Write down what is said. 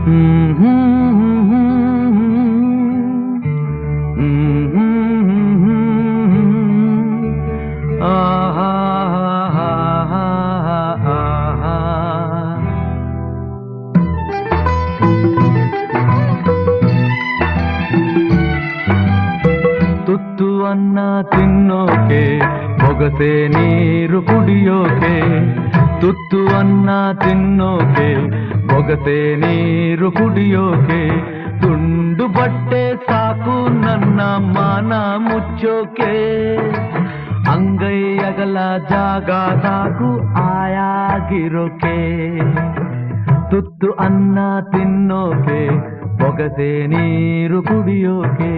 ತುತ್ತು ಅನ್ನ ತಿನ್ನೋಕೆ ಬೊಗಸೆ ನೀರು ಕುಡಿಯೋಕೆ, ತುತ್ತು ಅನ್ನ ತಿನ್ನೋಕೆ ಬೊಗಸೆ ನೀರು ಕುಡಿಯೋಕೆ, ತುಂಡು ಬಟ್ಟೆ ಸಾಕು ನನ್ನ ಮಾನ ಮುಚ್ಚೋಕೆ, ಅಂಗೈ ಅಗಲ ಜಾಗ ಸಾಕು ಆಯಾಗಿರೋಕೆ, ತುತ್ತು ಅನ್ನ ತಿನ್ನೋಕೆ ಬೊಗಸೆ ನೀರು ಕುಡಿಯೋಕೆ.